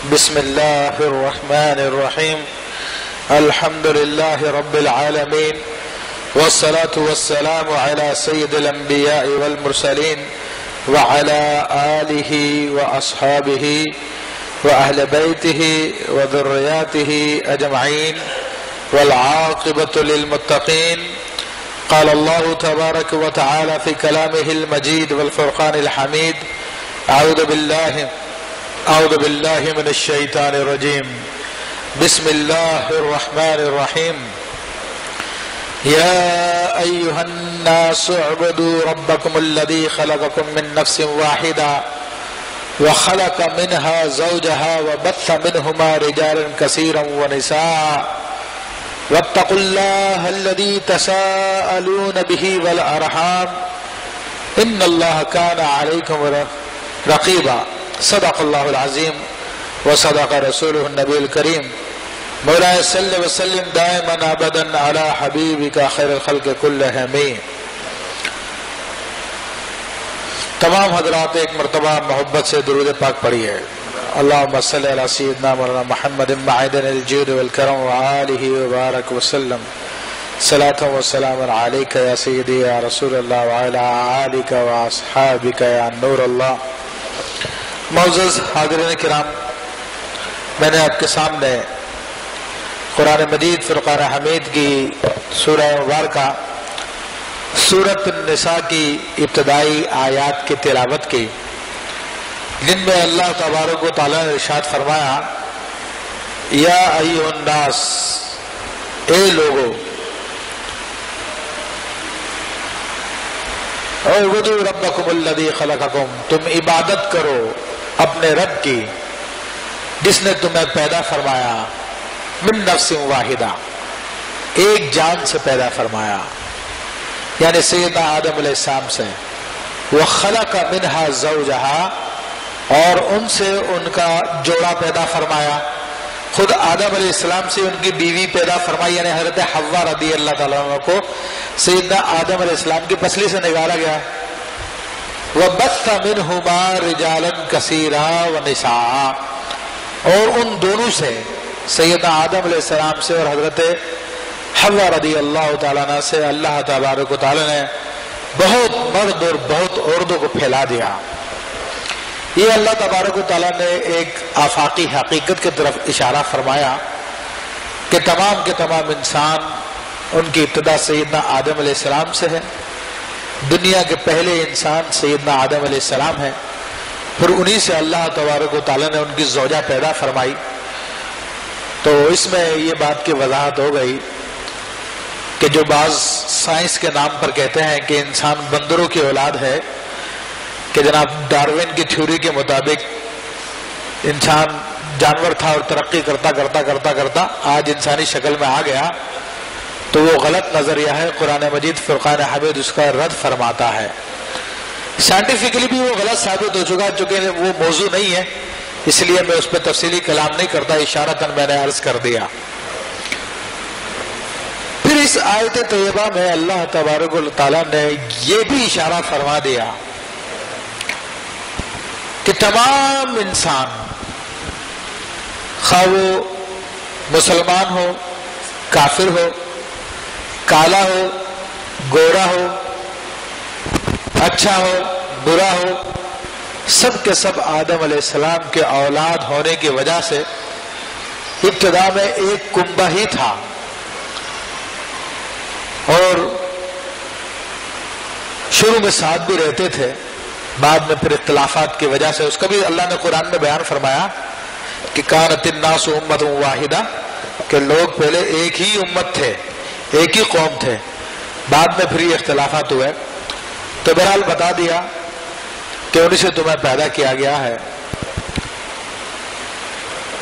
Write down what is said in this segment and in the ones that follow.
بسم الله الرحمن الرحيم. الحمد لله رب العالمين، والصلاة والسلام على سيد الأنبياء والمرسلين وعلى آله وأصحابه وأهل بيته وذرياته أجمعين، والعاقبة للمتقين. قال الله تبارك وتعالى في كلامه المجيد والفرقان الحميد: أعوذ بالله من الشيطان الرجيم. بسم الله الرحمن الرحيم. يا أيها الناس اعبدوا ربكم الذي خلقكم من نفس واحدة وخلق منها زوجها وبث منهما رجالا كثيرا ونساء واتقوا الله الذي تساءلون به والأرحام إن الله كان عليكم رقيبا. صدق الله العظيم وصدق رسوله النبي الكريم. مولاي صل وسلم دائما ابدا على حبيبك خير الخلق كلهم. تمام حضرات ایک مرتبہ محبت سے درود پاک پڑھیے. اللهم صل على سيدنا مولانا محمد معدن الجود والكرم وآله وبارك وسلم. صلاة وسلام عليك يا سيدي يا رسول الله وعلى آلك وأصحابك يا نور الله. معزز حاضرین کرام، میں نے آپ کے سامنے قرآن مجید فرقان حمید کی سورہ مبارکہ سورۃ النساء کی ابتدائی آیات کی تلاوت کی، جن میں اللہ تبارک و تعالیٰ نے ارشاد فرمایا: یا ایھا الناس، اے لوگو، اعبدوا ربکم الذی خلقکم، تم عبادت کرو اپنے رب کی جس نے تمہیں پیدا فرمایا، من نفس واحدہ، ایک جان سے پیدا فرمایا، یعنی سیدنا آدم علیہ السلام سے. وخلق منها زوجها، اور ان سے ان کا جوڑا پیدا فرمایا. خود آدم علیہ السلام سے ان کی بیوی پیدا فرمائی، یعنی حضرت حوا رضی اللہ تعالیٰ عنہ کو سیدنا آدم علیہ السلام کی پسلی سے نکالا گیا. وَبَثَّ مِنْهُمَا رِجَالًا كَثِيرًا وَنِسَاءً، اور ان دونوں سے، سیدنا آدم علیہ السلام سے اور حضرت حوا رضی اللہ تعالیٰ عنہ سے، اللہ تبارک و تعالیٰ نے بہت مرد اور بہت عورتوں کو پھیلا دیا. یہ اللہ تبارک و تعالیٰ نے ایک آفاقی حقیقت کی طرف اشارہ فرمایا کہ تمام کے تمام انسان، ان کی ابتدا سیدنا آدم علیہ السلام سے ہے. دنیا کے پہلے انسان سیدنا آدم علیہ السلام ہے. پھر انہی سے اللہ تبارک و تعالیٰ نے ان کی زوجہ پیدا فرمائی. تو اس میں یہ بات کی وضاحت ہو گئی کہ جو بعض سائنس کے نام پر کہتے ہیں کہ انسان بندروں کی اولاد ہے، کہ جناب ڈارون کی تھیوری کے مطابق انسان جانور تھا اور ترقی کرتا کرتا کرتا کرتا آج انسانی شکل میں آ گیا، تو وہ غلط نظریہ ہے. قرآن مجید فرقان حمید اس کا رد فرماتا ہے. سائنٹیفکلی بھی وہ غلط ثابت ہو چکا، چونکہ وہ موضوع نہیں ہے، اس لیے میں اس پہ تفصیلی کلام نہیں کرتا، اشارتاً میں نے عرض کر دیا. پھر اس آیت طیبہ میں اللہ تبارک و تعالیٰ نے یہ بھی اشارہ فرما دیا کہ تمام انسان، خواہ وہ مسلمان ہو، کافر ہو، کالا ہو، گورا ہو، اچھا ہو، برا ہو، سب کے سب آدم علیہ السلام کے اولاد ہونے کی وجہ سے ابتدا میں ایک کنبہ ہی تھا، اور شروع میں ساتھ بھی رہتے تھے. بعد میں پھر اختلافات کی وجہ سے، اس کا بھی اللہ نے قرآن میں بیان فرمایا کہ کانت الناس امۃ واحدہ، کہ لوگ پہلے ایک ہی امت تھے، ایک ہی قوم تھے، بعد میں پھر یہ اختلافات ہوئے. تو بہرحال بتا دیا کہ انہی سے تمہیں پیدا کیا گیا ہے.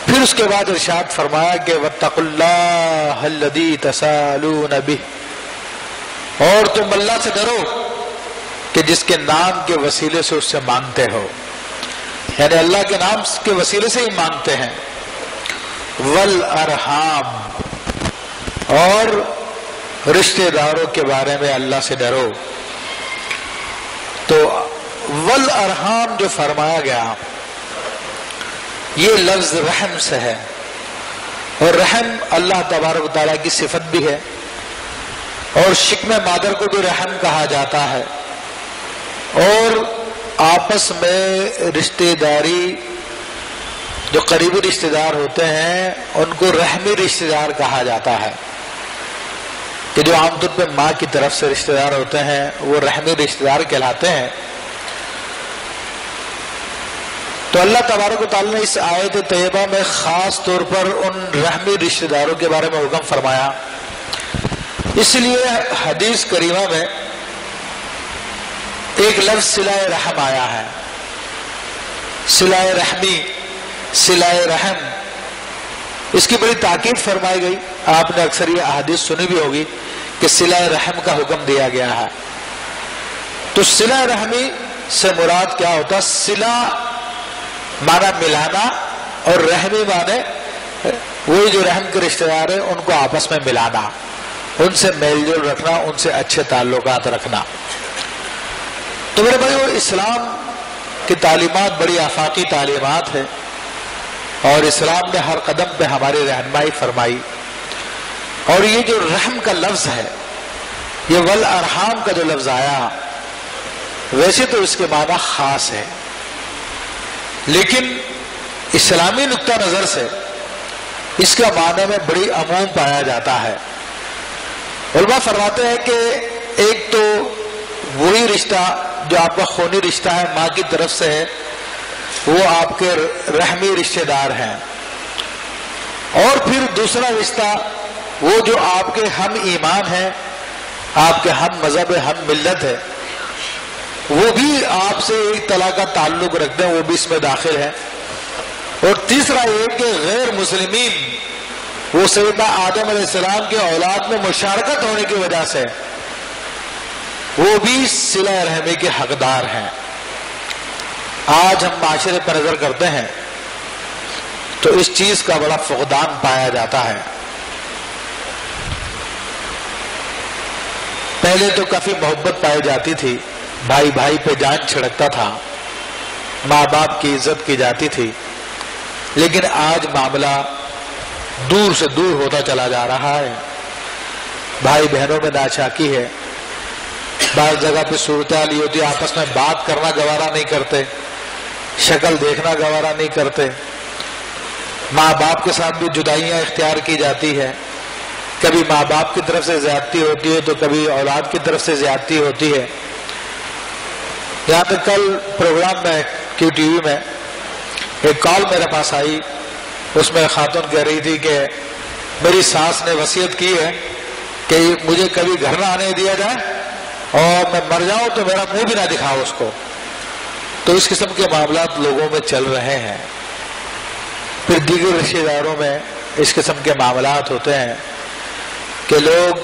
پھر اس کے بعد ارشاد فرمایا کہ واتقوا اللہ الذی تساءلون بہ، اور تم اللہ سے ڈرو کہ جس کے نام کے وسیلے سے اس سے مانگتے ہو، یعنی اللہ کے نام کے وسیلے سے ہی مانگتے ہیں. والارحام، اور رشتہ داروں کے بارے میں اللہ سے ڈرو. تو والارحام جو فرمایا گیا، یہ لفظ رحم سے ہے، اور رحم اللہ تبارک و تعالیٰ کی صفت بھی ہے، اور شکم مادر کو بھی رحم کہا جاتا ہے، اور آپس میں رشتہ داری جو قریبی رشتہ دار ہوتے ہیں ان کو رحمی رشتہ دار کہا جاتا ہے، کہ جو عام طور پہ ماں کی طرف سے رشتہ دار ہوتے ہیں وہ رحمی رشتہ دار کہلاتے ہیں۔ تو اللہ تبارک و تعالیٰ نے اس آیت طیبہ میں خاص طور پر ان رحمی رشتہ داروں کے بارے میں حکم فرمایا، اس لیے حدیث کریمہ میں ایک لفظ صلہ رحم آیا ہے، صلہ رحمی، صلہ رحم، اس کی بڑی تاکید فرمائی گئی۔ آپ نے اکثر یہ احادیث سنی بھی ہوگی کہ صلہ رحم کا حکم دیا گیا ہے۔ تو صلہ رحمی سے مراد کیا ہوتا ہے؟ صلہ معنی ملانا، اور رحمی معنی وہی جو رحم کے رشتہ دار ہیں ان کو آپس میں ملانا، ان سے میل جول رکھنا، ان سے اچھے تعلقات رکھنا۔ تو میرے بھائیو، اسلام کی تعلیمات بڑی آفاقی تعلیمات ہے، اور اسلام نے ہر قدم پہ ہماری رہنمائی فرمائی، اور یہ جو رحم کا لفظ ہے، یہ والارحام کا جو لفظ آیا، ویسے تو اس کے معنی خاص ہے، لیکن اسلامی نقطہ نظر سے اس کا معنی میں بڑی عموم پایا جاتا ہے۔ علماء فرماتے ہیں کہ ایک تو وہی رشتہ جو آپ کا خونی رشتہ ہے، ماں کی طرف سے ہے، وہ آپ کے رحمی رشتہ دار ہیں، اور پھر دوسرا رشتہ وہ جو آپ کے ہم ایمان ہیں، آپ کے ہم مذہب، ہم ملت ہے، وہ بھی آپ سے ایک طرح کا تعلق رکھتے ہیں، وہ بھی اس میں داخل ہے۔ اور تیسرا یہ کہ غیر مسلمین وہ سیدنا آدم علیہ السلام کے اولاد میں مشارکت ہونے کی وجہ سے وہ بھی صلہ رحمی کے حقدار ہیں۔ آج ہم معاشرے پر نظر کرتے ہیں تو اس چیز کا بڑا فقدان پایا جاتا ہے۔ پہلے تو کافی محبت پائی جاتی تھی، بھائی بھائی پہ جان چھڑکتا تھا، ماں باپ کی عزت کی جاتی تھی، لیکن آج معاملہ دور سے دور ہوتا چلا جا رہا ہے۔ بھائی بہنوں میں ناچاکی ہے، بعض جگہ پہ صورتحال یہ ہوتی ہے آپس میں بات کرنا گوارا نہیں کرتے، شکل دیکھنا گوارا نہیں کرتے، ماں باپ کے ساتھ بھی جدائیاں اختیار کی جاتی ہے، کبھی ماں باپ کی طرف سے زیادتی ہوتی ہے تو کبھی اولاد کی طرف سے زیادتی ہوتی ہے۔ یہاں تک کل پروگرام میں کیو ٹی وی میں ایک کال میرے پاس آئی، اس میں خاتون کہہ رہی تھی کہ میری ساس نے وصیت کی ہے کہ مجھے کبھی گھر نہ آنے دیا جائے، اور میں مر جاؤں تو میرا منہ بھی نہ دکھاؤ اس کو۔ تو اس قسم کے معاملات لوگوں میں چل رہے ہیں۔ پھر دیگر رشتہ داروں میں اس قسم کے معاملات ہوتے ہیں کہ لوگ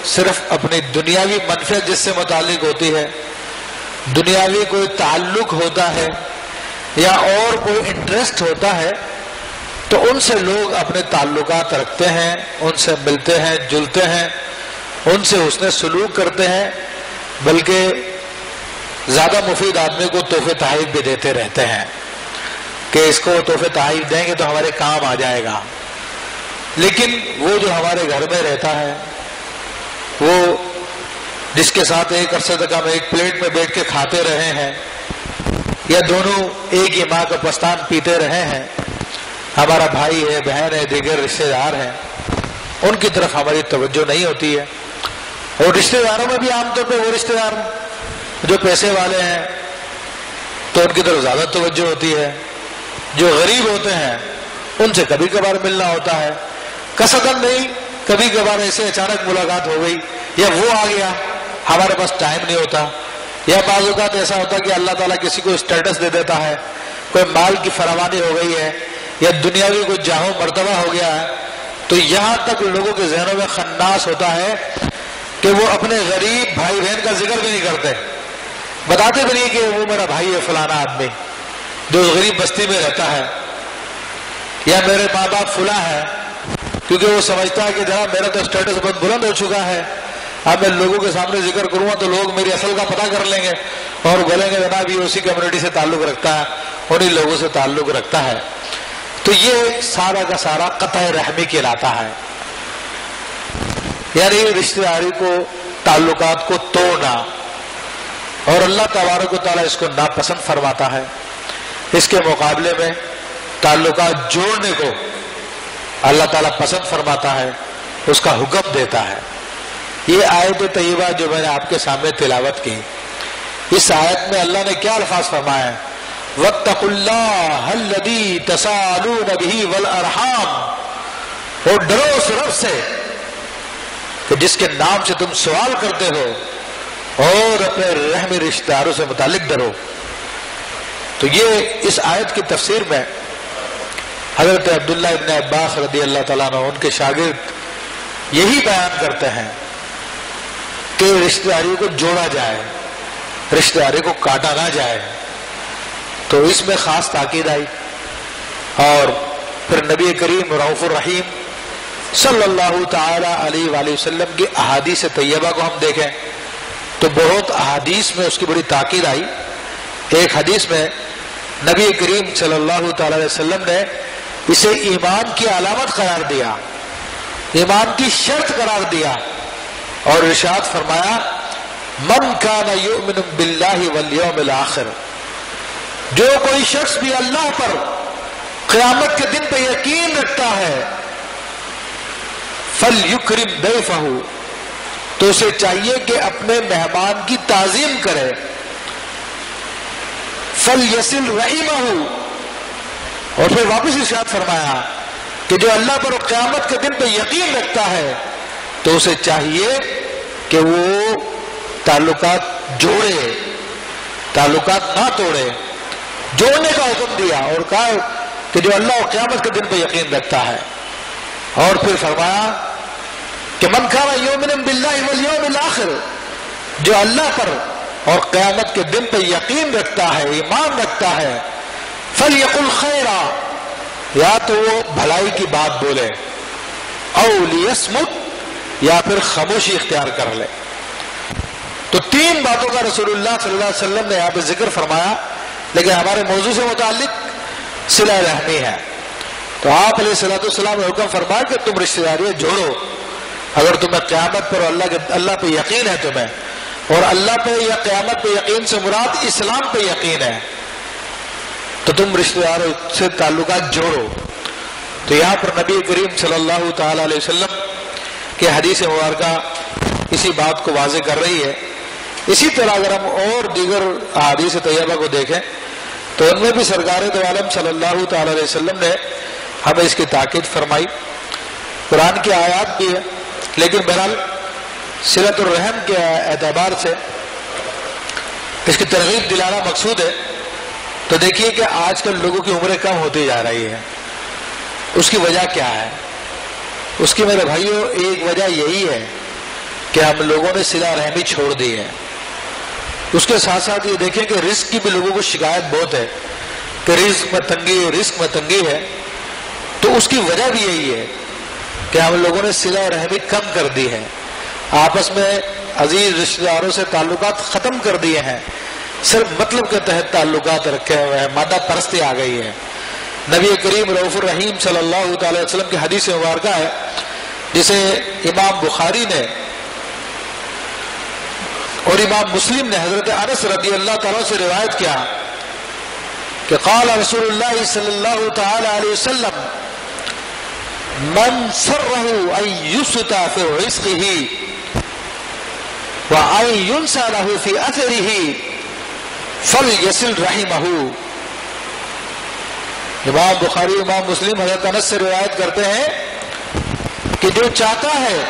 صرف اپنی دنیاوی منفعت جس سے متعلق ہوتی ہے، دنیاوی کوئی تعلق ہوتا ہے یا اور کوئی انٹرسٹ ہوتا ہے، تو ان سے لوگ اپنے تعلقات رکھتے ہیں، ان سے ملتے ہیں، جلتے ہیں، ان سے حسن سلوک کرتے ہیں، بلکہ زیادہ مفید آدمی کو تحفے تحائف بھی دیتے رہتے ہیں کہ اس کو تحفے تحائف دیں گے تو ہمارے کام آ جائے گا۔ لیکن وہ جو ہمارے گھر میں رہتا ہے، وہ جس کے ساتھ ایک عرصے تک ہم ایک پلیٹ میں بیٹھ کے کھاتے رہے ہیں، یا دونوں ایک ہی ماں کا پستان پیتے رہے ہیں، ہمارا بھائی ہے، بہن ہے، دیگر رشتہ دار ہیں، ان کی طرف ہماری توجہ نہیں ہوتی ہے۔ اور رشتہ داروں میں بھی عام طور پہ وہ رشتہ دار جو پیسے والے ہیں تو ان کی طرف زیادہ توجہ ہوتی ہے، جو غریب ہوتے ہیں ان سے کبھی کبھار ملنا ہوتا ہے، قصدن نہیں، کبھی کبھار ایسے اچانک ملاقات ہو گئی، یا وہ آ گیا، ہمارے پاس ٹائم نہیں ہوتا، یا بعض اوقات ایسا ہوتا کہ اللہ تعالیٰ کسی کو اسٹیٹس دے دیتا ہے، کوئی مال کی فراوانی ہو گئی ہے، یا دنیاوی کوئی جاہ و مرتبہ ہو گیا ہے، تو یہاں تک لوگوں کے ذہنوں میں خناس ہوتا ہے کہ وہ اپنے غریب بھائی بہن کا ذکر بھی نہیں کرتے، بتاتے بھی نہیں کہ وہ میرا بھائی ہے فلانا آدمی جو غریب بستی میں رہتا ہے، یا میرے ماں باپ فلاں ہے، کیونکہ وہ سمجھتا ہے کہ جناب میرا تو اسٹیٹس بہت بلند ہو چکا ہے، اب میں لوگوں کے سامنے ذکر کروں گا تو لوگ میری اصل کا پتہ کر لیں گے اور بولیں گے جناب یہ اسی کمیونٹی سے تعلق رکھتا ہے، انہی لوگوں سے تعلق رکھتا ہے۔ تو یہ سارا کا سارا قطع رحمی کہلاتا ہے، یعنی رشتہ داری کو، تعلقات کو توڑنا، اور اللہ تبارک و تعالیٰ اس کو ناپسند فرماتا ہے۔ اس کے مقابلے میں تعلقات جوڑنے کو اللہ تعالیٰ پسند فرماتا ہے، اس کا حکم دیتا ہے۔ یہ آیت طیبہ جو میں نے آپ کے سامنے تلاوت کی، اس آیت میں اللہ نے کیا الفاظ فرمایا ہے؟ وَاتَّقُوا اللَّهَ الَّذِي تَسَاءَلُونَ بِهِ وَالْأَرْحَامَ، اور ڈرو اس رب سے کہ جس کے نام سے تم سوال کرتے ہو، اور اپنے رحمی رشتہ داروں سے متعلق ڈرو۔ تو یہ اس آیت کی تفسیر میں حضرت عبداللہ ابن عباس رضی اللہ تعالیٰ عنہ، ان کے شاگرد یہی بیان کرتے ہیں کہ رشتہ داری کو جوڑا جائے، رشتہ داری کو کاٹا نہ جائے۔ تو اس میں خاص تاکید آئی، اور پھر نبی کریم رؤوف الرحیم صلی اللہ تعالی علیہ وآلہ وسلم کی احادیث طیبہ کو ہم دیکھیں تو بہت احادیث میں اس کی بڑی تاکید آئی۔ ایک حدیث میں نبی کریم صلی اللہ تعالی علیہ وسلم نے اسے ایمان کی علامت قرار دیا، ایمان کی شرط قرار دیا، اور ارشاد فرمایا من کان یؤمن باللہ والیوم الآخر، جو کوئی شخص بھی اللہ پر قیامت کے دن پہ یقین رکھتا ہے، فلیکرم ضیفہ، تو اسے چاہیے کہ اپنے مہمان کی تعظیم کرے، فلیصل رحمہ، اور پھر واپس ارشاد فرمایا کہ جو اللہ پر قیامت کے دن پہ یقین رکھتا ہے تو اسے چاہیے کہ وہ تعلقات جوڑے، تعلقات نہ توڑے، جوڑنے کا حکم دیا، اور کہا کہ جو اللہ اور قیامت کے دن پہ یقین رکھتا ہے، اور پھر فرمایا کہ من کان یؤمن باللہ والیوم الآخر، جو اللہ پر اور قیامت کے دن پہ یقین رکھتا ہے، ایمان رکھتا ہے، فلیقل خیرا، یا تو وہ بھلائی کی بات بولے، او لیصمت، یا پھر خاموشی اختیار کر لے۔ تو تین باتوں کا رسول اللہ صلی اللہ علیہ وسلم نے یہاں پہ ذکر فرمایا، لیکن ہمارے موضوع سے متعلق صلہ رحمی ہے۔ تو آپ علیہ الصلوۃ والسلام نے حکم فرمایا کہ تم رشتہ داریاں جوڑو، اگر تمہیں قیامت پر اللہ پہ یقین ہے تمہیں، اور اللہ پہ یا قیامت پہ یقین سے مراد اسلام پہ یقین ہے، تو تم رشتہ داروں سے تعلقات جوڑو۔ تو یہاں پر نبی کریم صلی اللہ تعالی علیہ وسلم کی حدیث مبارکہ اسی بات کو واضح کر رہی ہے۔ اسی طرح اگر ہم اور دیگر احادیث طیبہ کو دیکھیں تو ان میں بھی سرکار دو عالم صلی اللہ تعالی علیہ وسلم نے ہمیں اس کی تاکید فرمائی، قرآن کی آیات بھی ہے، لیکن بہرحال صلۃ الرحم کے اعتبار سے اس کی ترغیب دلانا مقصود ہے۔ تو دیکھیے کہ آج کل لوگوں کی عمریں کم ہوتی جا رہی ہے، اس کی وجہ کیا ہے؟ اس کی میرے بھائیوں ایک وجہ یہی ہے کہ ہم لوگوں نے صلہ رحمی چھوڑ دی ہے۔ اس کے ساتھ ساتھ یہ دیکھیں کہ رزق کی بھی لوگوں کو شکایت بہت ہے کہ رزق میں تنگی ہے، تو اس کی وجہ بھی یہی ہے کہ ہم لوگوں نے صلہ رحمی کم کر دی ہے، آپس میں عزیز رشتہ داروں سے تعلقات ختم کر دیے ہیں، صرف مطلب کے تحت تعلقات رکھے ہوئے ہیں، مادہ پرستی آ گئی ہے۔ نبی کریم رؤوف الرحیم صلی اللہ تعالی وسلم کی حدیث مبارکہ ہے جسے امام بخاری نے اور امام مسلم نے حضرت انس رضی اللہ تعالیٰ سے روایت کیا کہ قال رسول اللہ صلی اللہ تعالی علیہ وسلم من سرہ ان یسطع فی رزقہ وان ینسى له فی اثرہ فلیصل رحمہ۔ امام بخاری امام مسلم حضرت انس سے روایت کرتے ہیں کہ جو چاہتا ہے،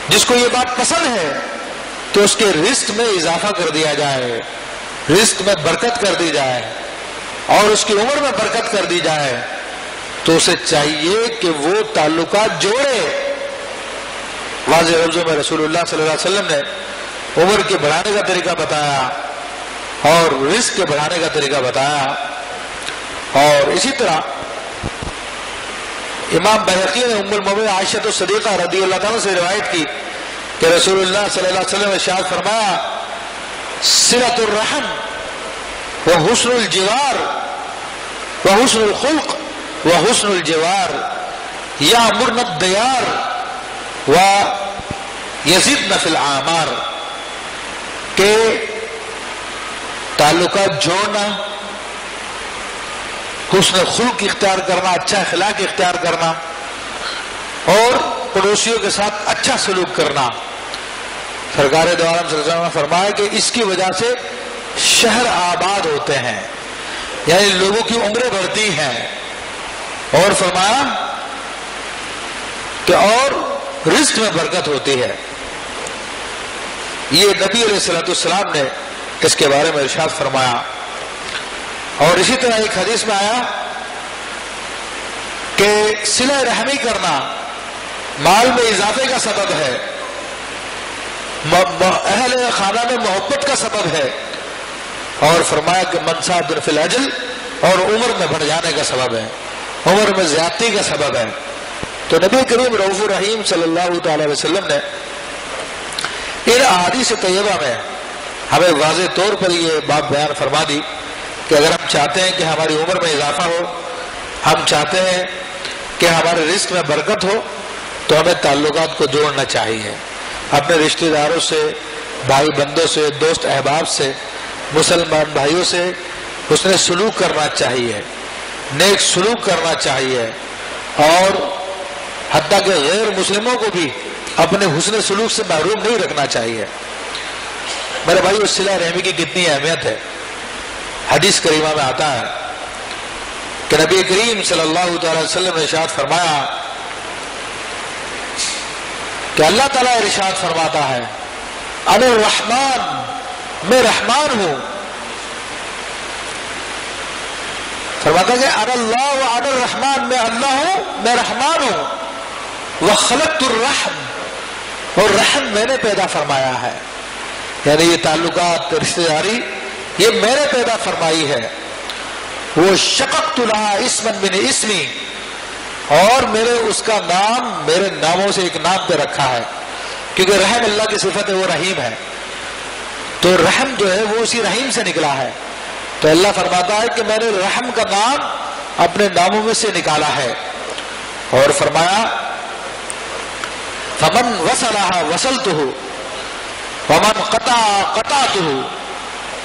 جس کو یہ بات پسند ہے تو اس کے رزق میں اضافہ کر دیا جائے، رزق میں برکت کر دی جائے، اور اس کی عمر میں برکت کر دی جائے، تو اسے چاہیے کہ وہ تعلقات جوڑے۔ واضح لفظوں میں رسول اللہ صلی اللہ علیہ وسلم نے عمر کے بڑھانے کا طریقہ بتایا اور رزق کے بڑھانے کا طریقہ بتایا۔ اور اسی طرح امام بہقی نے ام المؤمنین عائشہ صدیقہ رضی اللہ تعالیٰ سے روایت کی کہ رسول اللہ صلی اللہ علیہ وسلم نے ارشاد فرمایا صلۃ الرحم وحسن الجوار وحسن الخلق وحسن الجوار یأمرن الدیار ویزدن فی العامار، کہ تعلقات جوڑنا، حسن خلق اختیار کرنا، اچھا اخلاق اختیار کرنا، اور پڑوسیوں کے ساتھ اچھا سلوک کرنا۔ سرکار دو عالم صلی اللہ علیہ وسلم نے فرمایا کہ اس کی وجہ سے شہر آباد ہوتے ہیں، یعنی لوگوں کی عمریں بڑھتی ہیں، اور فرمایا کہ اور رزق میں برکت ہوتی ہے۔ یہ نبی علیہ الصلوۃ والسلام نے اس کے بارے میں ارشاد فرمایا۔ اور اسی طرح ایک حدیث میں آیا کہ صلہ رحمی کرنا مال میں اضافے کا سبب ہے، اہل خانہ میں محبت کا سبب ہے، اور فرمایا کہ منصات فی الاجل، اور عمر میں بڑھ جانے کا سبب ہے، عمر میں زیادتی کا سبب ہے۔ تو نبی کریم رؤوف الرحیم صلی اللہ تعالی علیہ وسلم نے ان احادیث طیبہ میں ہمیں واضح طور پر یہ بات بیان فرما دی کہ اگر ہم چاہتے ہیں کہ ہماری عمر میں اضافہ ہو، ہم چاہتے ہیں کہ ہمارے رزق میں برکت ہو، تو ہمیں تعلقات کو جوڑنا چاہیے، اپنے رشتہ داروں سے، بھائی بندوں سے، دوست احباب سے، مسلمان بھائیوں سے حسن سلوک کرنا چاہیے، نیک سلوک کرنا چاہیے، اور حتیٰ کہ غیر مسلموں کو بھی اپنے حسن سلوک سے محروم نہیں رکھنا چاہیے۔ میرے بھائی، صلہ رحمی کی کتنی اہمیت ہے۔ حدیث کریمہ میں آتا ہے کہ نبی کریم صلی اللہ تعالی وسلم نے ارشاد فرمایا کہ اللہ تعالیٰ ارشاد فرماتا ہے انا الرحمن، میں رحمان ہوں۔ فرماتا ہے کہ انا اللہ و انا الرحمن، میں اللہ ہوں، میں رحمان ہوں۔ وخلقت الرحم، اور رحم میں نے پیدا فرمایا ہے، یعنی یہ تعلقات، رشتہ داری یہ میں نے پیدا فرمائی ہے۔ وہ شققت لها اسما من اسمی، اور میرے اس کا نام میرے ناموں سے ایک نام پہ رکھا ہے، کیونکہ رحم اللہ کی صفت ہے، وہ رحیم ہے، تو رحم جو ہے وہ اسی رحیم سے نکلا ہے۔ تو اللہ فرماتا ہے کہ میں نے رحم کا نام اپنے ناموں میں سے نکالا ہے، اور فرمایا فمن وصلها وصلته ومن قطع قطعته،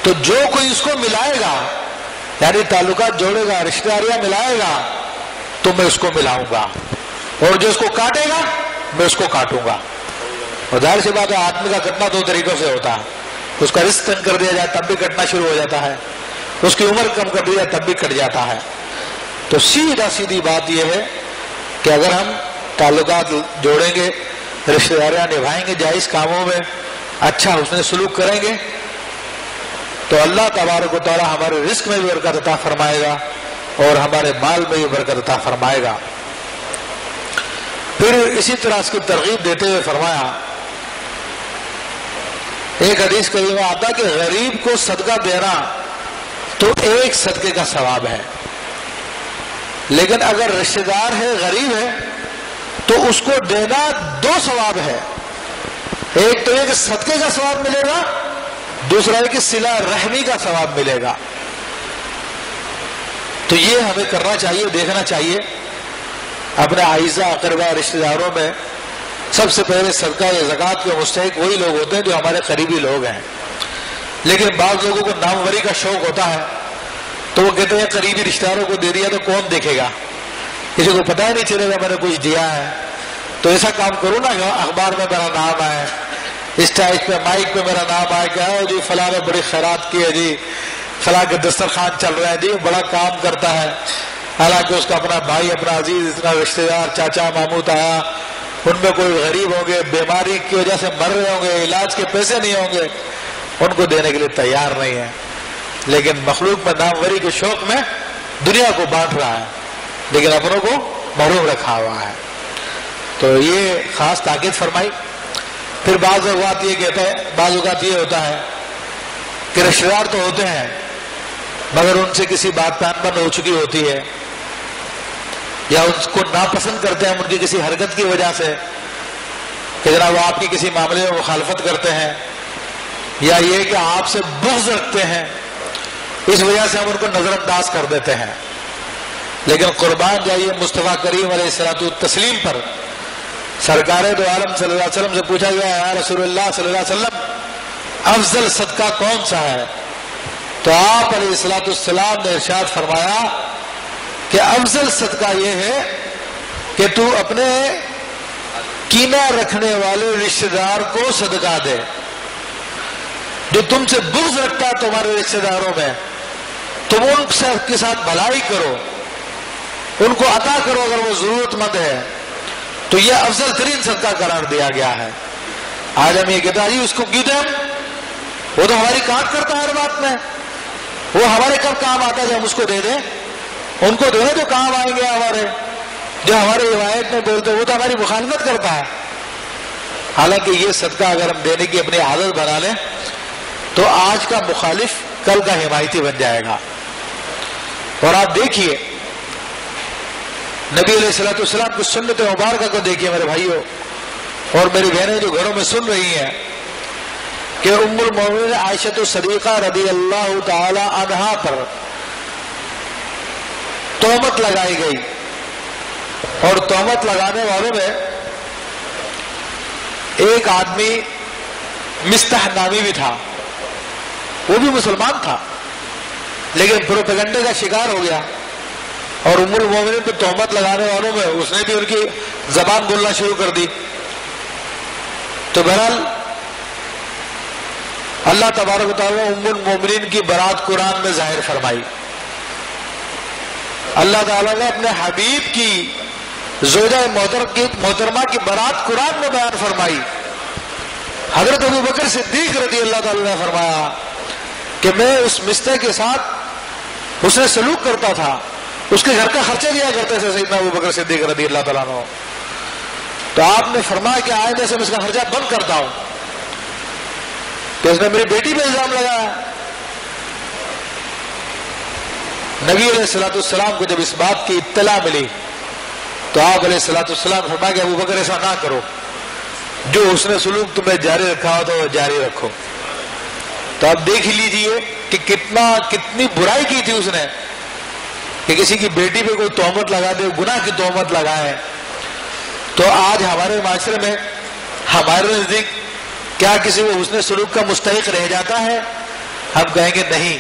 تو جو کوئی اس کو ملائے گا، یعنی تعلقات جوڑے گا، رشتہ داریاں ملائے گا، تو میں اس کو ملاؤں گا، اور جو اس کو کاٹے گا میں اس کو کاٹوں گا۔ اور ظاہر سی بات ہے، آدمی کا کٹنا دو طریقوں سے ہوتا ہے، اس کا رزق کم کر دیا جائے تب بھی کٹنا شروع ہو جاتا ہے، اس کی عمر کم کر دی جائے تب بھی کٹ جاتا ہے۔ تو سیدھی بات یہ ہے کہ اگر ہم تعلقات جوڑیں گے، رشتہ داریاں نبھائیں گے، جائز کاموں میں اچھا حسن سلوک کریں گے، تو اللہ تبارک و تعالی ہمارے رزق میں بھی برکت عطا فرمائے گا، اور ہمارے مال میں بھی برکت عطا فرمائے گا۔ پھر اسی طرح اس کی ترغیب دیتے ہوئے فرمایا، ایک حدیث کریمہ آتا کہ غریب کو صدقہ دینا تو ایک صدقے کا ثواب ہے، لیکن اگر رشتہ دار ہے، غریب ہے، تو اس کو دینا دو ثواب ہے، ایک تو یہ کہ صدقے کا ثواب ملے گا، دوسرا ہے کہ صلہ رحمی کا ثواب ملے گا۔ تو یہ ہمیں کرنا چاہیے، دیکھنا چاہیے اپنے اعزا اقربا رشتہ داروں میں سب سے پہلے صدقہ یا زکوٰۃ کے مستحق وہی لوگ ہوتے ہیں جو ہمارے قریبی لوگ ہیں، لیکن بعض لوگوں کو ناموری کا شوق ہوتا ہے، تو وہ کہتے ہیں قریبی رشتہ داروں کو دے دیا تو کون دیکھے گا، کسی کو پتہ ہی نہیں چلے گا میں نے کچھ دیا ہے۔ تو ایسا کام کرو نا کہ اخبار میں میرا نام آئے، اسٹیج پہ مائک پہ میرا نام آئے کہ جی فلاں نے بڑی خیرات کی ہے، جی فلاں کے دسترخوان چل رہا ہے، جی بڑا کام کرتا ہے، حالانکہ اس کا اپنا بھائی، اپنا عزیز، اتنا رشتہ دار، چاچا ماموں آیا، ان میں کوئی غریب ہوں گے، بیماری کی وجہ سے مر رہے ہوں گے، علاج کے پیسے نہیں ہوں گے، ان کو دینے کے لیے تیار نہیں ہے، لیکن مخلوق میں ناموری کے شوق میں دنیا کو بانٹ رہا ہے، لیکن اپنوں کو محروم رکھا ہوا ہے۔ تو یہ خاص تاکید فرمائی۔ پھر بعض اوقات یہ کہتے ہیں، بعض اوقات یہ ہوتا ہے کہ رشتہ دار تو ہوتے ہیں مگر ان سے کسی بات پہ انبن ہو چکی ہوتی ہے، یا اس کو ناپسند کرتے ہیں ان کی کسی حرکت کی وجہ سے کہ جناب وہ آپ کی کسی معاملے میں مخالفت کرتے ہیں، یا یہ کہ آپ سے بغض رکھتے ہیں، اس وجہ سے ہم ان کو نظر انداز کر دیتے ہیں۔ لیکن قربان جائیے مصطفیٰ کریم علیہ الصلوۃ والتسلیم پر. سرکار دو عالم صلی اللہ علیہ وسلم سے پوچھا گیا یا رسول اللہ صلی اللہ علیہ وسلم افضل صدقہ کون سا ہے؟ تو آپ علیہ الصلوۃ والسلام نے ارشاد فرمایا کہ افضل صدقہ یہ ہے کہ تو اپنے کینہ رکھنے والے رشتہ دار کو صدقہ دے. جو تم سے بغض رکھتا ہے تمہارے رشتہ داروں میں، تم ان کے ساتھ بھلائی کرو، ان کو عطا کرو اگر وہ ضرورت مند ہے. تو یہ افضل ترین صدقہ قرار دیا گیا ہے. آج ہم یہ کہتے ہیں جی اس کو کیوں دیں؟ وہ تو ہماری کاٹ کرتا ہے ہر بات میں. وہ ہمارے کب کام آتا ہے جب ہم اس کو دے دیں؟ ان کو دے تو کام آئیں گے ہمارے. جو ہماری روایت میں بولتے وہ تو ہماری مخالفت کرتا ہے. حالانکہ یہ صدقہ اگر ہم دینے کی اپنی عادت بنا لیں تو آج کا مخالف کل کا حمایتی بن جائے گا. اور آپ دیکھیے نبی علیہ الصلوۃ والسلام کی سنت مبارکہ کو دیکھیے میرے بھائیوں اور میری بہنیں جو گھروں میں سن رہی ہیں کہ ام المومنین عائشہ صدیقہ رضی اللہ تعالی عنہا پر تہمت لگائی گئی، اور تہمت لگانے والوں میں ایک آدمی مستح نامی بھی تھا. وہ بھی مسلمان تھا لیکن پروپیگنڈے کا شکار ہو گیا، اور ام المومنین پہ تہمت لگانے والوں میں اس نے بھی ان کی زبان بولنا شروع کر دی. تو بہرحال اللہ تبارک و تعالیٰ ام المومنین کی برات قرآن میں ظاہر فرمائی. اللہ تعالیٰ نے اپنے حبیب کی زوجہ محترمہ کی برات قرآن میں بیان فرمائی. حضرت ابو بکر صدیق رضی اللہ تعالیٰ نے فرمایا کہ میں اس مستح کے ساتھ اس نے سلوک کرتا تھا، اس کے گھر کا خرچہ دیا کرتے تھے سیدنا ابو بکر صدیق رضی اللہ تعالیٰ عنہ. تو آپ نے فرمایا کہ آئندہ سے میں اس کا خرچہ بند کرتا ہوں کہ اس نے میری بیٹی پہ الزام لگایا. نبی علیہ الصلوۃ والسلام کو جب اس بات کی اطلاع ملی تو آپ علیہ الصلوۃ والسلام فرمایا کہ ابو بکر ایسا نہ کرو، جو اس نے سلوک تمہیں جاری رکھا ہو تو وہ جاری رکھو. تو آپ دیکھ لیجئے کہ کتنی برائی کی تھی اس نے کہ کسی کی بیٹی پہ کوئی تہمت لگا دے، گناہ کی تہمت لگائے. تو آج ہمارے معاشرے میں ہمارے نزدیک کیا کسی کو حسن سلوک کا مستحق رہ جاتا ہے؟ ہم کہیں گے نہیں.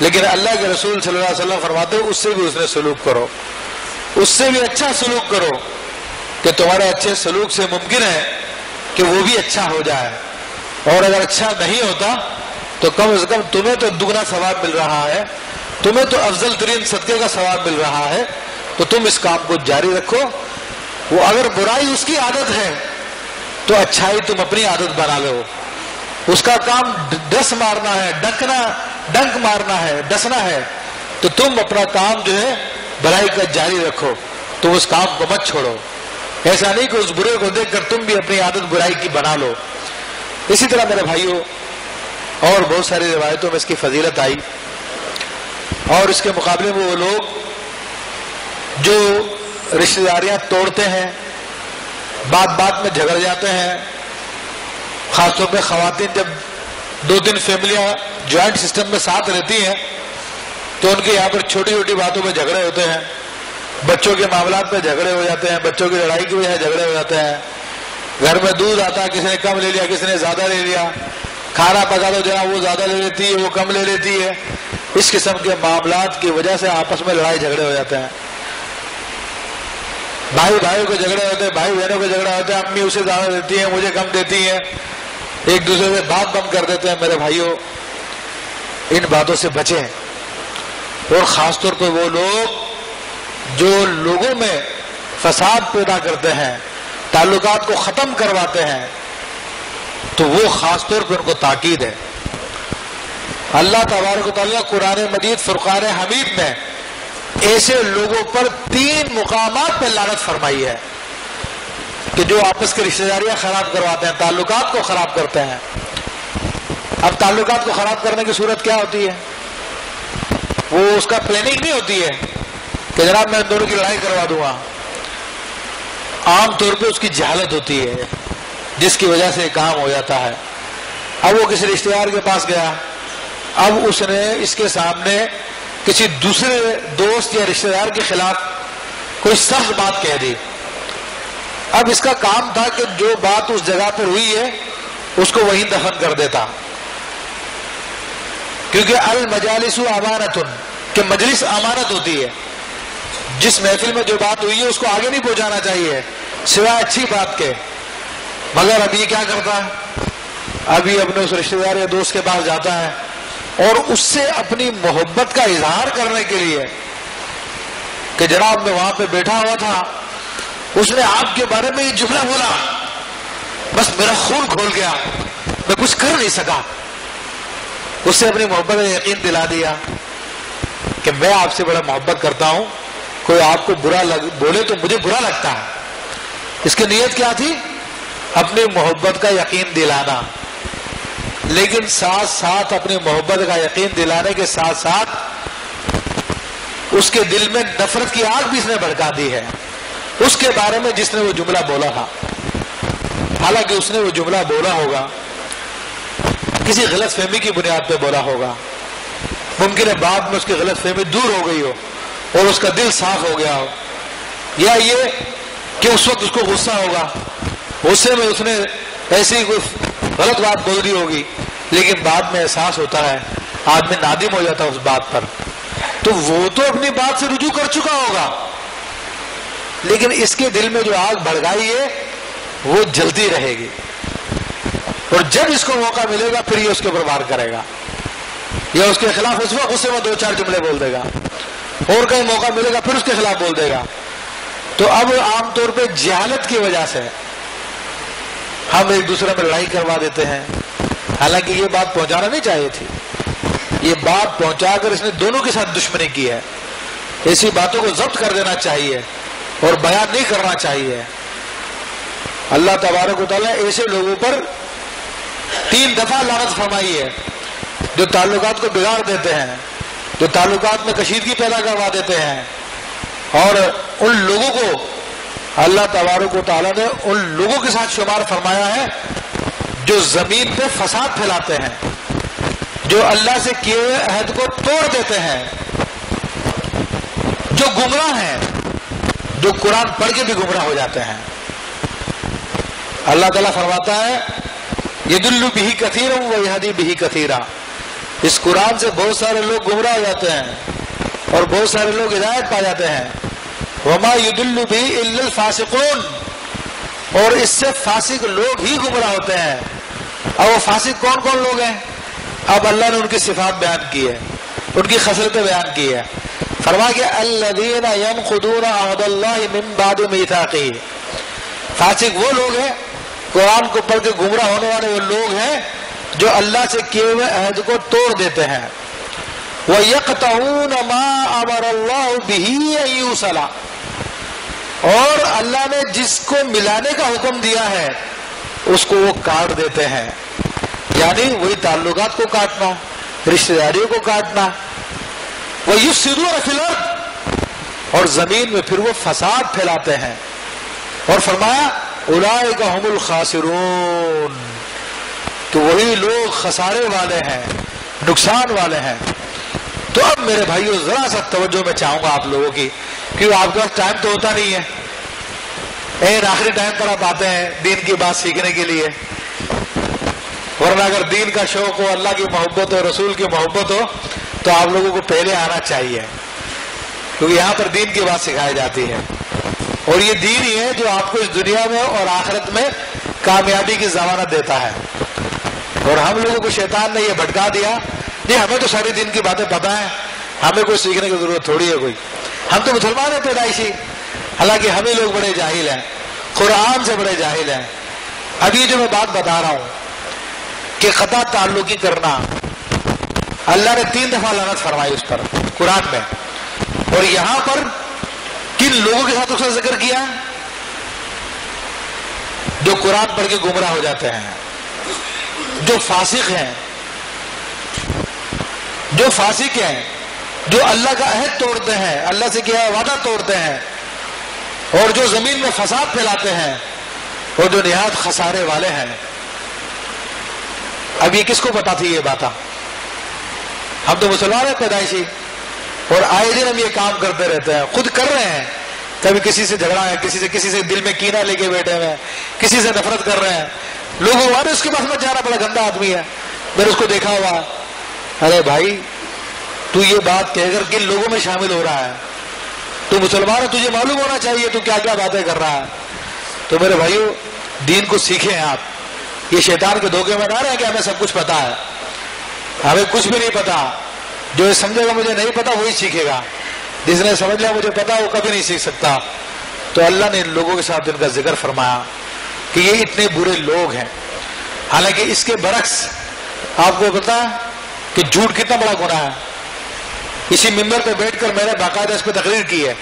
لیکن اللہ کے رسول صلی اللہ علیہ وسلم فرماتے ہیں اس سے بھی حسن سلوک کرو، اس سے بھی اچھا سلوک کرو کہ تمہارے اچھے سلوک سے ممکن ہے کہ وہ بھی اچھا ہو جائے. اور اگر اچھا نہیں ہوتا تو کم از کم تمہیں تو دگنا ثواب مل رہا ہے، تمہیں تو افضل ترین صدقے کا ثواب مل رہا ہے. تو تم اس کام کو جاری رکھو. وہ اگر برائی اس کی عادت ہے تو اچھائی تم اپنی عادت بنا لو. اس کا کام ڈس مارنا ہے، ڈنک مارنا ہے، ڈسنا ہے، تو تم اپنا کام جو ہے بھلائی کا جاری رکھو. تم اس کام کو مت چھوڑو. ایسا نہیں کہ اس برے کو دیکھ کر تم بھی اپنی عادت برائی کی بنا لو. اسی طرح میرے بھائیوں اور بہت ساری روایتوں میں اس کی فضیلت آئی. اور اس کے مقابلے میں وہ لوگ جو رشتہ داریاں توڑتے ہیں، بات بات میں جھگڑ جاتے ہیں، خاص طور پہ خواتین جب 2-3 فیملیاں جوائنٹ سسٹم میں ساتھ رہتی ہیں تو ان کے یہاں پر چھوٹی چھوٹی باتوں پہ جھگڑے ہوتے ہیں، بچوں کے معاملات پہ جھگڑے ہو جاتے ہیں، بچوں کی لڑائی کی وجہ سے جھگڑے ہو جاتے ہیں. گھر میں دودھ آتا ہے، کسی نے کم لے لیا، کسی نے زیادہ لے لیا. کھانا پکا تو جناب وہ زیادہ لے لیتی ہے، وہ کم لے لیتی ہے. اس قسم کے معاملات کی وجہ سے آپس میں لڑائی جھگڑے ہو جاتے ہیں. بھائی بھائیوں کو جھگڑے ہوتے ہیں، بھائی بہنوں کو جھگڑے ہوتے ہیں، امی اسے زیادہ دیتی ہیں، مجھے کم دیتی ہیں، ایک دوسرے سے بات بند کر دیتے ہیں. میرے بھائیوں ان باتوں سے بچیں. اور خاص طور پر وہ لوگ جو لوگوں میں فساد پیدا کرتے ہیں، تعلقات کو ختم کرواتے ہیں، تو وہ خاص طور پر ان کو تاکید ہے. اللہ تبارک و تعالیٰ قرآن مجید فرقان حمید میں ایسے لوگوں پر 3 مقامات پہ لعنت فرمائی ہے کہ جو آپس کی رشتہ داریاں خراب کرواتے ہیں، تعلقات کو خراب کرتے ہیں. اب تعلقات کو خراب کرنے کی صورت کیا ہوتی ہے؟ وہ اس کا پلاننگ نہیں ہوتی ہے کہ جناب میں دونوں کی لڑائی کروا دوں گا. عام طور پہ اس کی جہالت ہوتی ہے جس کی وجہ سے کام ہو جاتا ہے. اب وہ کسی رشتہ دار کے پاس گیا، اب اس نے اس کے سامنے کسی دوسرے دوست یا رشتہ دار کے خلاف کوئی سخت بات کہہ دی. اب اس کا کام تھا کہ جو بات اس جگہ پر ہوئی ہے اس کو وہیں دفن کر دیتا، کیونکہ المجالس امانۃ، کہ مجلس امانت ہوتی ہے. جس محفل میں جو بات ہوئی ہے اس کو آگے نہیں پہنچانا چاہیے سوائے اچھی بات کے. مگر اب یہ کیا کرتا ہے، ابھی اپنے اس رشتہ دار یا دوست کے پاس جاتا ہے اور اس سے اپنی محبت کا اظہار کرنے کے لیے کہ جناب میں وہاں پہ بیٹھا ہوا تھا، اس نے آپ کے بارے میں یہ جملہ بولا، بس میرا خون کھول گیا، میں کچھ کر نہیں سکا. اس سے اپنی محبت کا یقین دلا دیا کہ میں آپ سے بڑا محبت کرتا ہوں، کوئی آپ کو برا بولے تو مجھے برا لگتا ہے. اس کی نیت کیا تھی؟ اپنی محبت کا یقین دلانا. لیکن ساتھ ساتھ اپنی محبت کا یقین دلانے کے ساتھ ساتھ اس کے دل میں نفرت کی آگ بھی اس نے بھڑکا دی ہے اس کے بارے میں جس نے وہ جملہ بولا تھا. حالانکہ اس نے وہ جملہ بولا ہوگا کسی غلط فہمی کی بنیاد پہ بولا ہوگا، ممکن ہے بعد میں اس کی غلط فہمی دور ہو گئی ہو اور اس کا دل صاف ہو گیا ہو، یا یہ کہ اس وقت اس کو غصہ ہوگا، غصے میں اس نے ایسی کوئی غلط بات بول دی ہوگی، لیکن بعد میں احساس ہوتا ہے، آدمی نادم ہو جاتا ہے اس بات پر، تو وہ تو اپنی بات سے رجوع کر چکا ہوگا، لیکن اس کے دل میں جو آگ بھڑکائی ہے وہ جلتی رہے گی، اور جب اس کو موقع ملے گا پھر یہ اس کے اوپر وار کرے گا، یا اس کے خلاف اس وقت غصے میں دو چار جملے بول دے گا، اور کہیں موقع ملے گا پھر اس کے خلاف بول دے گا. تو اب عام طور پہ جہالت کی وجہ سے ہم ایک دوسرے میں لڑائی کروا دیتے ہیں، حالانکہ یہ بات پہنچانا نہیں چاہیے تھی. یہ بات پہنچا کر اس نے دونوں کے ساتھ دشمنی کی ہے. ایسی باتوں کو ضبط کر دینا چاہیے اور بیان نہیں کرنا چاہیے. اللہ تبارک و تعالیٰ ایسے لوگوں پر 3 دفعہ لعنت فرمائی ہے جو تعلقات کو بگاڑ دیتے ہیں، جو تعلقات میں کشیدگی پیدا کروا دیتے ہیں، اور ان لوگوں کو اللہ تبارک و تعالیٰ نے ان لوگوں کے ساتھ شمار فرمایا ہے جو زمین پہ فساد پھیلاتے ہیں، جو اللہ سے کیے ہوئے عہد کو توڑ دیتے ہیں، جو گمراہ ہیں، جو قرآن پڑھ کے بھی گمراہ ہو جاتے ہیں. اللہ تعالیٰ فرماتا ہے یضل بہ کثیرا ویہدی بہ کثیرا، اس قرآن سے بہت سارے لوگ گمراہ ہو جاتے ہیں اور بہت سارے لوگ ہدایت پا جاتے ہیں. وما یضل بہ الا الفاسقون، اور اس سے فاسق لوگ ہی گمراہ ہوتے ہیں. اور وہ فاسق کون کون لوگ ہیں؟ اب اللہ نے ان کی صفات بیان کی ہے، ان کی خصلتیں بیان کی ہے. فرمایا کہ الذین ینقضون عہد اللہ من بعد میثاقہ، فاسق وہ لوگ ہیں، قرآن کو پڑھ کے گمراہ ہونے والے وہ لوگ ہیں جو اللہ سے کیے ہوئے عہد کو توڑ دیتے ہیں. وَيَقْطَعُونَ مَا أَمَرَ اللَّهُ بِهِ أَن يُوصَلَ، اور اللہ نے جس کو ملانے کا حکم دیا ہے اس کو وہ کاٹ دیتے ہیں. یعنی وہی تعلقات کو کاٹنا، رشتہ داریوں کو کاٹنا. وَيُفْسِدُونَ فِي الْأَرْضِ، اور زمین میں پھر وہ فساد پھیلاتے ہیں. اور فرمایا اولئک هم الخاسرون، تو وہی لوگ خسارے والے ہیں، نقصان والے ہیں. تو اب میرے بھائیو ذرا سا توجہ میں چاہوں گا آپ لوگوں کی، کیونکہ آپ کے پاس ٹائم تو ہوتا نہیں ہے، آخری ٹائم پر آپ آتے ہیں دین کی بات سیکھنے کے لیے، ورنہ اگر دین کا شوق ہو، اللہ کی محبت ہو، رسول کی محبت ہو، تو آپ لوگوں کو پہلے آنا چاہیے، کیونکہ یہاں پر دین کی بات سکھائی جاتی ہے. اور یہ دین ہی ہے جو آپ کو اس دنیا میں اور آخرت میں کامیابی کی ضمانت دیتا ہے. اور ہم لوگوں کو شیطان نے یہ بھٹکا دیا، نہیں ہمیں تو ساری دین کی باتیں پتہ ہیں، ہمیں کوئی سیکھنے کی ضرورت تھوڑی ہے کوئی، ہم تو مسلمان ہیں پیدائشی. حالانکہ ہم ہی لوگ بڑے جاہل ہیں، قرآن سے بڑے جاہل ہیں. ابھی جو میں بات بتا رہا ہوں کہ قطع تعلقی کرنا، اللہ نے 3 دفعہ لعنت فرمائی اس پر قرآن میں. اور یہاں پر کن لوگوں کے ساتھ اس کا ذکر کیا؟ جو قرآن پڑھ کے گمراہ ہو جاتے ہیں، جو فاسق ہیں، جو فاسق ہیں، جو اللہ کا عہد توڑتے ہیں، اللہ سے کیا وعدہ توڑتے ہیں، اور جو زمین میں فساد پھیلاتے ہیں، اور جو نہایت خسارے والے ہیں. اب یہ کس کو پتا تھی یہ بات؟ ہم تو مسلمان ہیں پیدائشی، اور آئے دن ہم یہ کام کرتے رہتے ہیں، خود کر رہے ہیں. کبھی کسی سے جھگڑا ہے، کسی سے دل میں کینہ لے کے بیٹھے ہوئے ہیں، کسی سے نفرت کر رہے ہیں. لوگوں والے اس کے پاس مت جانا، بڑا گندا آدمی ہے، میں نے اس کو دیکھا ہوا. ارے بھائی تو یہ بات کہہ کر کن لوگوں میں شامل ہو رہا ہے؟ تو مسلمان ہے، تجھے معلوم ہونا چاہیے تو کیا کیا باتیں کر رہا ہے. تو میرے بھائیو دین کو سیکھیں آپ. یہ شیطان کے دھوکے میں نہ رہیں کہ ہمیں سب کچھ پتا ہے. ہمیں کچھ بھی نہیں پتا. جو یہ سمجھے گا مجھے نہیں پتا وہی سیکھے گا. جس نے سمجھ لیا مجھے پتا وہ کبھی نہیں سیکھ سکتا. تو اللہ نے ان لوگوں کے ساتھ ان کا ذکر فرمایا کہ یہ اتنے برے لوگ ہیں. حالانکہ اس کے برعکس آپ کو پتا ہے کہ جھوٹ کتنا بڑا گناہ ہے. اسی ممبر پہ بیٹھ کر میں نے باقاعدہ اس پہ تقریر کی ہے.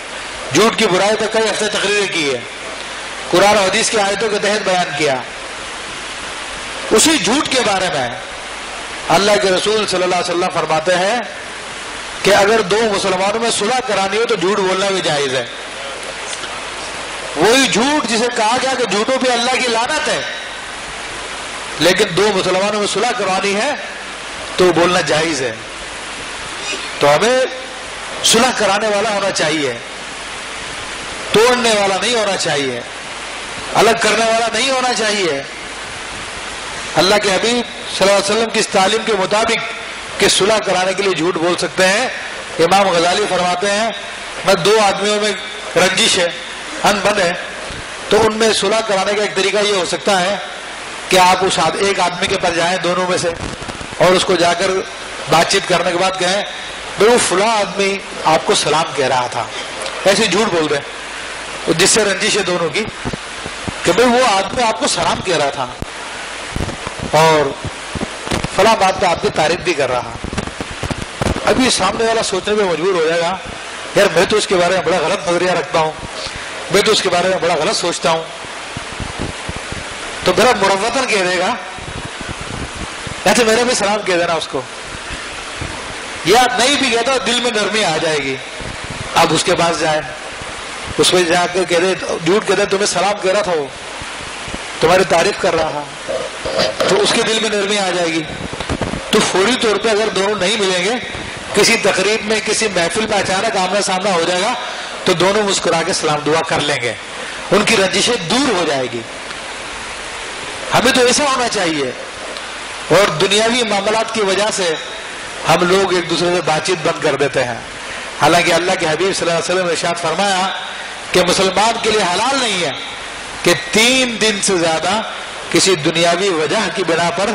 جھوٹ کی برائی پہ کئی ہفتے تقریریں کی ہے. قرآن و حدیث کی آیتوں کے تحت بیان کیا. اسی جھوٹ کے بارے میں اللہ کے رسول صلی اللہ علیہ وسلم فرماتے ہیں کہ اگر دو مسلمانوں میں صلح کرانی ہو تو جھوٹ بولنا بھی جائز ہے. وہی جھوٹ جسے کہا گیا کہ جھوٹوں پہ اللہ کی لعنت ہے، لیکن دو مسلمانوں میں صلح کروانی ہے تو بولنا جائز ہے. تو ہمیں صلح کرانے والا ہونا چاہیے، توڑنے والا نہیں ہونا چاہیے، الگ کرنے والا نہیں ہونا چاہیے. اللہ کے حبیب صلی اللہ علیہ وسلم کی اس تعلیم کے مطابق کہ صلح کرانے کے لیے جھوٹ بول سکتے ہیں. امام غزالی فرماتے ہیں میں دو آدمیوں میں رنجش ہے، ان بن ہے، تو ان میں صلح کرانے کا ایک طریقہ یہ ہو سکتا ہے کہ آپ اس ایک آدمی کے پاس جائیں دونوں میں سے اور اس کو جا کر بات چیت کرنے کے بعد کہیں بھائی وہ فلاں آدمی آپ کو سلام کہہ رہا تھا. ایسے جھوٹ بول دیں جس سے رنجش ہے دونوں کی کہ بھائی وہ آدمی آپ کو سلام کہہ رہا تھا اور فلاں بات پہ آپ کی تعریف بھی کر رہا. ابھی سامنے والا سوچنے پہ مجبور ہو جائے گا یار میں تو اس کے بارے میں بڑا غلط نظریہ رکھتا ہوں، میں تو اس کے بارے میں بڑا غلط سوچتا ہوں. تو میرا مروتن کہہ دے گا یا تو میرا بھی سلام کہہ دینا اس کو، یا نہیں بھی کہتا دل میں نرمی آ جائے گی. آپ اس کے پاس جائیں، اس میں جا کر کہہ دے، جھوٹ کہہ دے تمہیں سلام کہہ رہا تھا، وہ تمہاری تعریف کر رہا، تو اس کے دل میں نرمی آ جائے گی. تو فوری طور پہ اگر دونوں نہیں ملیں گے، کسی تقریب میں کسی محفل میں اچانک آمنا سامنا ہو جائے گا تو دونوں مسکرا کے سلام دعا کر لیں گے، ان کی رنجشیں دور ہو جائے گی. ہمیں تو ایسا ہونا چاہیے. اور دنیاوی معاملات کی وجہ سے ہم لوگ ایک دوسرے سے بات چیت بند کر دیتے ہیں. حالانکہ اللہ کے حبیب صلی اللہ علیہ وسلم نے ارشاد فرمایا کہ مسلمان کے لیے حلال نہیں ہے کہ 3 دن سے زیادہ کسی دنیاوی وجہ کی بنا پر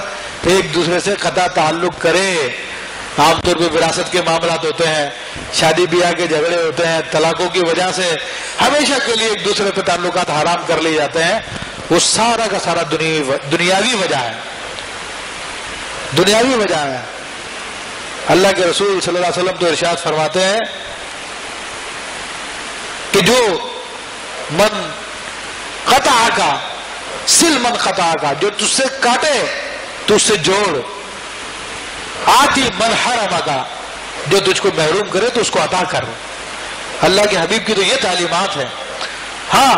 ایک دوسرے سے قطع تعلق کرے. عام طور پہ وراثت کے معاملات ہوتے ہیں، شادی بیاہ کے جھگڑے ہوتے ہیں، طلاقوں کی وجہ سے ہمیشہ کے لیے ایک دوسرے پہ تعلقات حرام کر لیے جاتے ہیں. وہ سارا کا سارا دنیاوی وجہ ہے، دنیاوی وجہ ہے. اللہ کے رسول صلی اللہ علیہ وسلم تو ارشاد فرماتے ہیں کہ جو من قطع کا سل من قطع کا، جو تجھ سے کاٹے تو اس سے جوڑ. آتی من حرم کا، جو تجھ کو محروم کرے تو اس کو عطا کر. اللہ کے حبیب کی تو یہ تعلیمات ہے. ہاں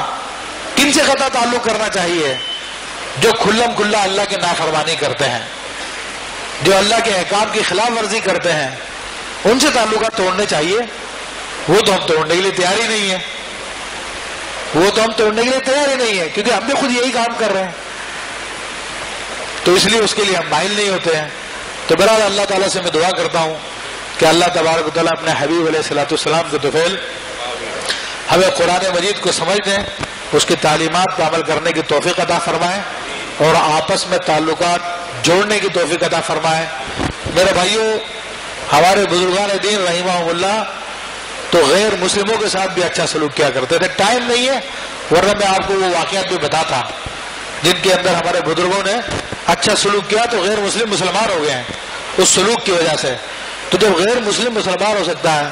کن سے قطع تعلق کرنا چاہیے؟ جو کھلم کھلا اللہ کی نافرمانی کرتے ہیں، جو اللہ کے احکام کی خلاف ورزی کرتے ہیں، ان سے تعلقات توڑنے چاہیے. وہ تو ہم توڑنے کے لیے تیار ہی نہیں ہے، وہ تو ہم توڑنے کے لیے تیار ہی نہیں ہے، کیونکہ ہم بھی خود یہی کام کر رہے ہیں. تو اس لیے اس کے لیے ہم مائل نہیں ہوتے ہیں. تو بہرحال اللہ تعالیٰ سے میں دعا کرتا ہوں کہ اللہ تبارک و تعالیٰ اپنے حبیب علیہ الصلوۃ والسلام کے طفیل ہمیں قرآن مجید کو سمجھنے، اس کی تعلیمات پر عمل کرنے کی توفیق عطا فرمائے اور آپس میں تعلقات جوڑنے کی توفیق عطا فرمائے. میرے بھائیوں، ہمارے بزرگان دین رحمہم اللہ تو غیر مسلموں کے ساتھ بھی اچھا سلوک کیا کرتے تھے. ٹائم نہیں ہے ورنہ میں آپ کو وہ واقعات بھی بتاتا جن کے اندر ہمارے بزرگوں نے اچھا سلوک کیا تو غیر مسلم مسلمان ہو گئے ہیں اس سلوک کی وجہ سے. تو جب غیر مسلم مسلمان ہو سکتا ہے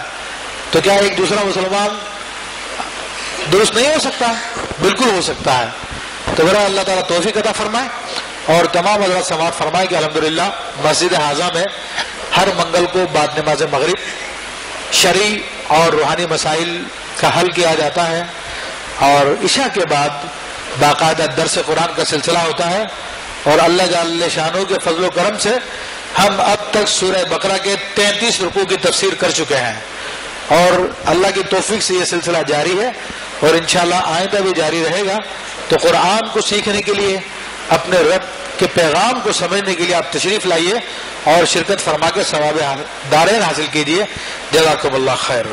تو کیا ایک دوسرا مسلمان درست نہیں ہو سکتا؟ بالکل ہو سکتا ہے. تو میرا اللہ تعالیٰ توفیق عطا فرمائے اور تمام حضرات سماعت فرمائے کہ الحمدللہ مسجد حاضہ میں ہر منگل کو بعد نماز مغرب شرعی اور روحانی مسائل کا حل کیا جاتا ہے اور عشاء کے بعد باقاعدہ درس قرآن کا سلسلہ ہوتا ہے. اور اللہ جل شانہ کے فضل و کرم سے ہم اب تک سورہ بقرہ کے 33 رکوع کی تفسیر کر چکے ہیں اور اللہ کی توفیق سے یہ سلسلہ جاری ہے اور انشاءاللہ آئندہ بھی جاری رہے گا. تو قرآن کو سیکھنے کے لیے، اپنے رب کے پیغام کو سمجھنے کے لیے آپ تشریف لائیے اور شرکت فرما کے ثواب دارین حاصل کیجیے. جزاکم اللہ خیر.